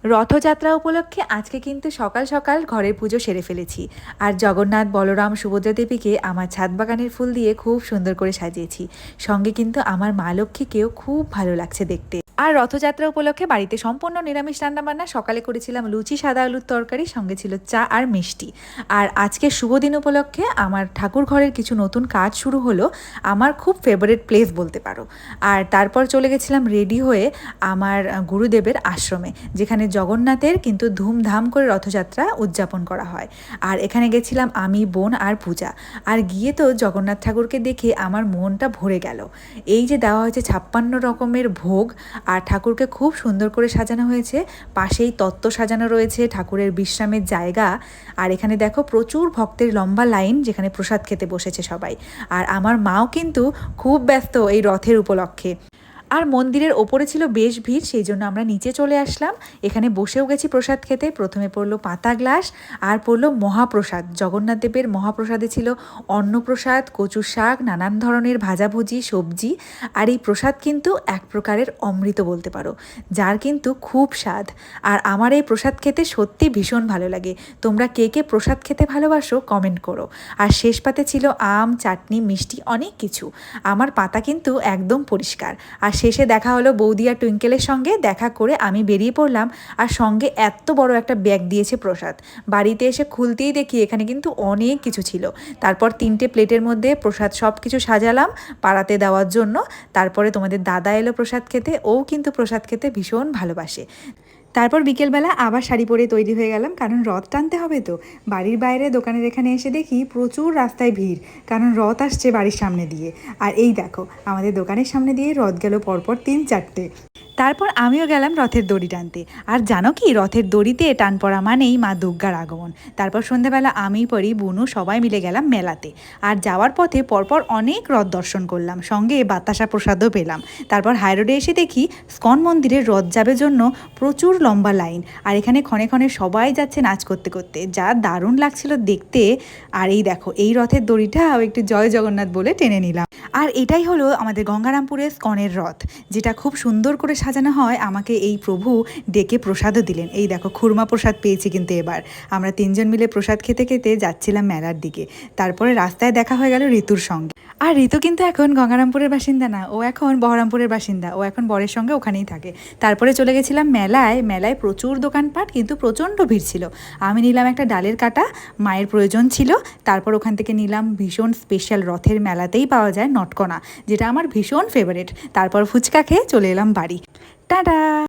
রথযাত্রা উপলক্ষে আজকে কিন্তু সকাল সকাল ঘরের পুজো সেরে ফেলেছি। আর জগন্নাথ, বলরাম, সুভদ্রা দেবীকে আমার ছাদ বাগানের ফুল দিয়ে খুব সুন্দর করে সাজিয়েছি। সঙ্গে কিন্তু আমার মা লক্ষ্মীকেও খুব ভালো লাগছে দেখতে। আর রথযাত্রা উপলক্ষে বাড়িতে সম্পূর্ণ নিরামিষ রান্নাবান্না। সকালে করেছিলাম লুচি, সাদা আলুর তরকারি, সঙ্গে ছিল চা আর মিষ্টি। আর আজকে শুভ দিন উপলক্ষে আমার ঠাকুর ঘরের কিছু নতুন কাজ শুরু হলো, আমার খুব ফেভারিট প্লেস বলতে পারো। আর তারপর চলে গেছিলাম রেডি হয়ে আমার গুরুদেবের আশ্রমে, যেখানে জগন্নাথের কিন্তু ধুমধাম করে রথযাত্রা উদযাপন করা হয়। আর এখানে গেছিলাম আমি, বোন আর পূজা। আর গিয়ে তো জগন্নাথ ঠাকুরকে দেখে আমার মনটা ভরে গেল। এই যে দেওয়া হয়েছে 56 রকমের ভোগ, আর ঠাকুরকে খুব সুন্দর করে সাজানো হয়েছে। পাশেই তত্ত্ব সাজানো রয়েছে, ঠাকুরের বিশ্রামের জায়গা। আর এখানে দেখো প্রচুর ভক্তের লম্বা লাইন, যেখানে প্রসাদ খেতে বসেছে সবাই। আর আমার মাও কিন্তু খুব ব্যস্ত এই রথের উপলক্ষে। আর মন্দিরের ওপরে ছিল বেশ ভিড়, সেই জন্য আমরা নিচে চলে আসলাম। এখানে বসেও গেছি প্রসাদ খেতে। প্রথমে পড়লো পাতা গ্লাস, আর পড়লো মহাপ্রসাদ। জগন্নাথ দেবের মহাপ্রসাদে ছিল অন্নপ্রসাদ, কচুর শাক, নানান ধরনের ভাজাভুজি, সবজি। আর এই প্রসাদ কিন্তু এক প্রকারের অমৃত বলতে পারো, যার কিন্তু খুব স্বাদ। আর আমার এই প্রসাদ খেতে সত্যি ভীষণ ভালো লাগে। তোমরা কে কে প্রসাদ খেতে ভালোবাসো কমেন্ট করো। আর শেষ পাতে ছিল আম, চাটনি, মিষ্টি, অনেক কিছু। আমার পাতা কিন্তু একদম পরিষ্কার। আর শেষে দেখা হলো বৌদি আর টুইঙ্কেলের সঙ্গে। দেখা করে আমি বেরিয়ে পড়লাম। আর সঙ্গে এত বড় একটা ব্যাগ দিয়েছে প্রসাদ। বাড়িতে এসে খুলতেই দেখি এখানে কিন্তু অনেক কিছু ছিল। তারপর 3টে প্লেটের মধ্যে প্রসাদ সব কিছু সাজালাম পাড়াতে দেওয়ার জন্য। তারপরে তোমাদের দাদা এলো প্রসাদ খেতে, ও কিন্তু প্রসাদ খেতে ভীষণ ভালোবাসে। তারপর বিকেলবেলা আবার শাড়ি পরে তৈরি হয়ে গেলাম, কারণ রথ টানতে হবে তো। বাড়ির বাইরে দোকানের এখানে এসে দেখি প্রচুর রাস্তায় ভিড়, কারণ রথ আসছে বাড়ির সামনে দিয়ে। আর এই দেখো আমাদের দোকানের সামনে দিয়ে রথ গেল পরপর 3-4টে। তারপর আমিও গেলাম রথের দড়ি টানতে। আর জানো কি, রথের দড়িতে টান পড়া মানেই মা দুর্গার আগমন। তারপর সন্ধ্যাবেলা আমি, পরি, বুনু সবাই মিলে গেলাম মেলাতে। আর যাওয়ার পথে পরপর অনেক রথ দর্শন করলাম, সঙ্গে বাতাসা প্রসাদও পেলাম। তারপর হাইরোডে এসে দেখি স্কন মন্দিরে রথ যাবে জন্য প্রচুর লম্বা লাইন। আর এখানে ক্ষণে ক্ষণে সবাই যাচ্ছে নাচ করতে করতে, যা দারুণ লাগছিল দেখতে। আর এই দেখো এই রথের দড়িটাও একটু জয় জগন্নাথ বলে টেনে নিলাম। আর এটাই হলো আমাদের গঙ্গারামপুরের স্কনের রথ, যেটা খুব সুন্দর করে সাজানো হয়। আমাকে এই প্রভু ডেকে প্রসাদও দিলেন। এই দেখো খুরমা প্রসাদ পেয়েছি কিন্তু এবার। আমরা 3জন মিলে প্রসাদ খেতে খেতে যাচ্ছিলাম মেলার দিকে। তারপরে রাস্তায় দেখা হয়ে গেল ঋতুর সঙ্গে। আর ঋতু কিন্তু এখন গঙ্গারামপুরের বাসিন্দা না, ও এখন বহরমপুরের বাসিন্দা। ও এখন বরের সঙ্গে ওখানেই থাকে। তারপরে চলে গেছিলাম মেলায়। মেলায় প্রচুর দোকানপাট, কিন্তু প্রচণ্ড ভিড় ছিল। আমি নিলাম একটা ডালের কাটা, মায়ের প্রয়োজন ছিল। তারপর ওখান থেকে নিলাম ভীষণ স্পেশাল, রথের মেলাতেই পাওয়া যায় নটকনা, যেটা আমার ভীষণ ফেভারিট। তারপর ফুচকা খেয়ে চলে এলাম বাড়ি। টাটা।